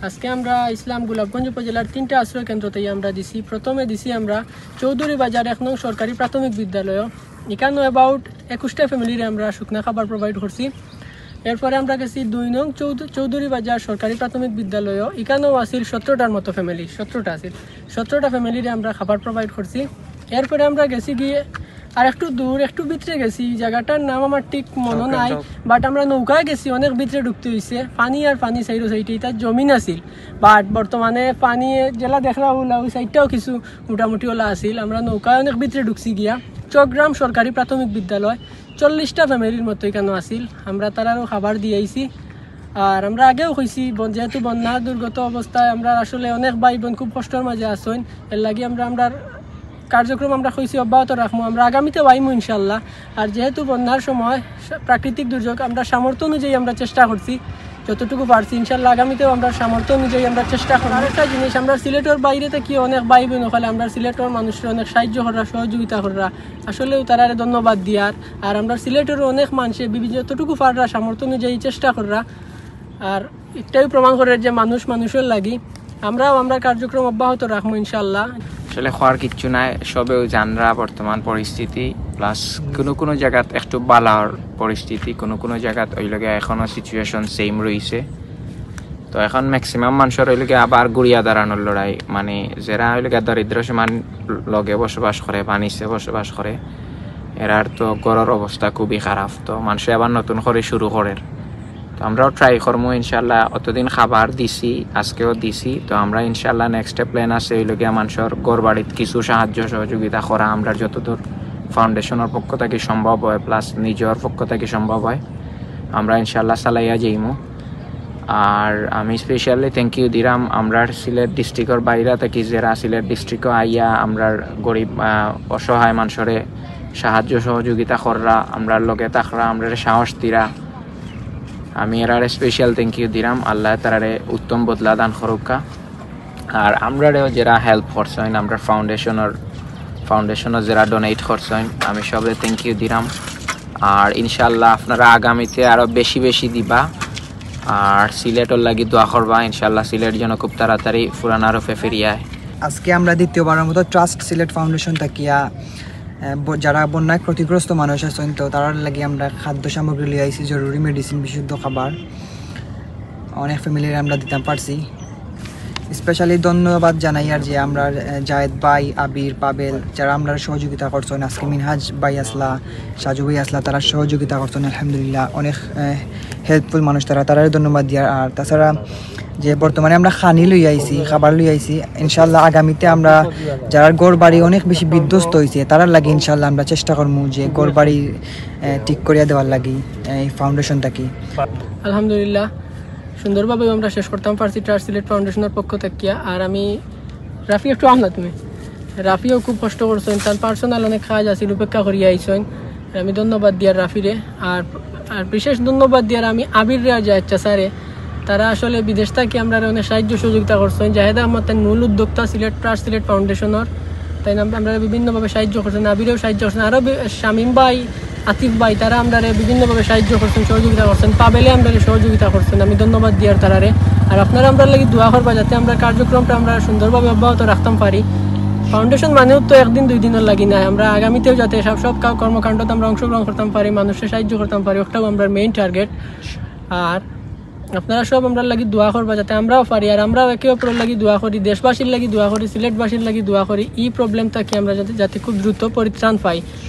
আজকে আমরা ইসলাম গোলাপগঞ্জ উপজেলার 3টা আশ্রয় কেন্দ্রতে আমরা দিছি। প্রথমে দিছি আমরা চৌধুরী বাজার 1 নং সরকারি প্রাথমিক বিদ্যালয়। এখানে অ্যাবাউট 21টা ফ্যামিলির আমরা শুকনা খাবার প্রোভাইড করছি। এরপরে আমরা গেছি 2 নং চৌধুরী বাজার সরকারি প্রাথমিক বিদ্যালয়। এখানেও আসিল 17টার মতো ফ্যামিলি, 17টা আসিল। 17টা ফ্যামিলির আমরা খাবার প্রোভাইড করছি। এরপরে আমরা গেছি গিয়ে আর একটু দূর, একটু ভিতরে গেছি। জায়গাটার নাম আমার ঠিক মনে নাই, বাট আমরা নৌকায় গেছি, অনেক ভিতরে ঢুকতে হয়েছে। পানি আর পানি সাইড সাইডে তার জমিন আসিল, বাট বর্তমানে পানি জেলা দেখলা ওলা ওই সাইডটাও কিছু মোটামুটি ওলা আসিল। আমরা নৌকায় অনেক ভিতরে ঢুকছি গিয়া। চকগ্রাম সরকারি প্রাথমিক বিদ্যালয় 40টা ফ্যামিলির মতো এখানে আসিল। আমরা তারারও খাবার দিয়েছি। আর আমরা আগেও কইছি যেহেতু বন্যা দুর্গত অবস্থায় আমরা আসলে অনেক ভাই বোন খুব কষ্টের মাঝে আসেন, এর লাগে আমরা কার্যক্রম আমরা কইছি অব্যাহত রাখবো। আমরা আগামীতে আইমু ইনশাল্লাহ। আর যেহেতু বন্যার সময় প্রাকৃতিক দুর্যোগ, আমরা সামর্থ্য অনুযায়ী আমরা চেষ্টা করছি যতটুকু পারছি। ইনশাল্লাহ আগামীতেও আমরা সামর্থ্য অনুযায়ী আমরা চেষ্টা করি। আর একটা জিনিস, আমরা সিলেটের বাইরে থেকে অনেক ভাই বোন ওখানে আমরা সিলেটের মানুষের অনেক সাহায্য করা, সহযোগিতা করা, আসলেও তারা ধন্যবাদ দিয়ার। আর আমরা সিলেটের অনেক মানুষের বিভিন্ন যতটুকু পাররা সামর্থ্য অনুযায়ী চেষ্টা করা। আর এটাই প্রমাণ করে যে মানুষের লাগি আমরা কার্যক্রম অব্যাহত রাখবো ইনশাল্লাহ। আসলে হওয়ার কিচ্ছু নাই, সবেও জানরা বর্তমান পরিস্থিতি, প্লাস কোনো জায়গাত একটু বালার পরিস্থিতি, কোনো জায়গাত ওই লগে এখনো সিচুয়েশন সেম রয়েছে। তো এখন ম্যাক্সিমাম মানুষের ওই লগে আবার গুড়িয়া দাঁড়ানোর লড়াই, মানে যারা ওই লগে দরিদ্র সমান লগে বসবাস করে, পানিতে বসবাস করে, এরার তো গড়ের অবস্থা খুবই খারাপ। তো মানুষে আবার নতুন করে শুরু করে। তো আমরাও ট্রাই করবো ইনশাল্লাহ। অতদিন খাবার দিছি, আজকেও দিছি। তো আমরা ইনশাল্লাহ নেক্সট প্ল্যান আছে ওই লগিয়া মানুষের ঘর বাড়িত কিছু সাহায্য সহযোগিতা করা। আমরা যতদূর ফাউন্ডেশনের পক্ষ থেকে সম্ভব হয়, প্লাস নিজের পক্ষ থেকে সম্ভব হয়, আমরা ইনশাল্লাহ চালাইয়া যাইমু। আর আমি স্পেশালি থ্যাংক ইউ দিলাম আমরা সিলেট ডিস্ট্রিক্টের বাইরে থেকে যারা সিলেট ডিস্ট্রিক্টে আইয়া আমরা গরিব অসহায় মানুষের সাহায্য সহযোগিতা করা, আমরা লগে থাকরা, আমরা সাহস দিরা। আমি এরারে স্পেশাল থ্যাংক ইউ দিলাম। আল্লাহ তারারে উত্তম বদলা দান করুকা। আর আমরাও যারা হেল্প করছেন, আমরা ফাউন্ডেশনের যারা ডোনেট করছেন, আমি সবে থ্যাংক ইউ দিলাম। আর ইনশাল্লাহ আপনারা আগামীতে আরও বেশি দিবা। আর সিলেটের লাগি দোয়া করবা ইনশাল্লাহ, সিলেট যেন খুব তাড়াতাড়ি ফুরান আরও ফেরিয়ায়। আজকে আমরা দ্বিতীয়বারের মতো ট্রাস্ট সিলেট ফাউন্ডেশন থাকিয়া যারা বন্যায় ক্ষতিগ্রস্ত মানুষ আছেন, তো তার লাগে আমরা খাদ্য সামগ্রী লিয়ে আইছি, জরুরি মেডিসিন, বিশুদ্ধ খাবার অনেক ফ্যামিলির আমরা দিতাম পারছি। স্পেশালি ধন্যবাদ জানাই আর যে আমরা জায়েদ ভাই, আবির, পাবেল যারা আমরা সহযোগিতা করছেন। আজকে মিনহাজ ভাই আসলা, সাজু ভাই আসলা, তারা সহযোগিতা করছেন। আলহামদুলিল্লাহ অনেক হেল্পফুল মানুষ তারা ধন্যবাদ দিয়া। আর তাছাড়া যে বর্তমানে আমরা খানি লই আইছি, খাবার লই আইছি, ইনশাল্লাহ আগামীতে আমরা যারা গড় বাড়ি অনেক বেশি বিধ্বস্ত হয়েছে তারার লাগে ইনশাল্লাহ আমরা চেষ্টা করবো যে গড় বাড়ি ঠিক করিয়া দেওয়ার লাগি এই ফাউন্ডেশন থাকি। আলহামদুলিল্লাহ সুন্দরভাবে আমরা শেষ করতাম পারছি ট্রাস্ট সিলেট ফাউন্ডেশনের পক্ষ থেকে। আর আমি রাফি একটু আমলা তুমি রাফিও খুব কষ্ট করছেন, তার পার্সোনাল অনেক কাজ আছে, উপেক্ষা করিয়া আইছেন। আমি ধন্যবাদ দিয়ার রাফিরে। আর বিশেষ ধন্যবাদ দিয়ার আমি আবির রে যায় স্যারে, তারা আসলে বিদেশ থেকে আমরা অনেক সাহায্য সহযোগিতা করছেন। জাহেদ আহমদ তার মূল উদ্যোক্তা ট্রাস্ট সিলেট ফাউন্ডেশনের, তাই আমরা বিভিন্নভাবে সাহায্য করছেন। আবিরেও সাহায্য করছেন, আরও শামীম ভাই, আতিফ ভাই, তারা আমরা বিভিন্নভাবে সাহায্য করছেন, সহযোগিতা করছেন। পাবেলে আমরা সহযোগিতা করছেন, আমি ধন্যবাদ দিয়ার তারারে। আর আপনারা আমরা লাগি দোয়া করবা যাতে আমরা কার্যক্রমটা আমরা সুন্দরভাবে অব্যাহত রাখতাম পারি। ফাউন্ডেশন মানেও তো 1 দিন 2 দিনের লাগি না, আমরা আগামীতেও যাতে সব কর্মকাণ্ডতে আমরা অংশগ্রহণ করতাম পারি, মানুষের সাহায্য করতাম পারি, ওটাও আমরা মেইন টার্গেট। আর আপনারা সব আমরা লাগি দোয়া করবা যাতে আমরাও পারি। আর আমরাও একে অপরের লাগি দোয়া করি, দেশবাসীর লাগি দোয়া করি, সিলেটবাসীর লাগি দোয়া করি। এই প্রবলেমটা কি আমরা যাতে খুব দ্রুত পরিত্রাণ পাই।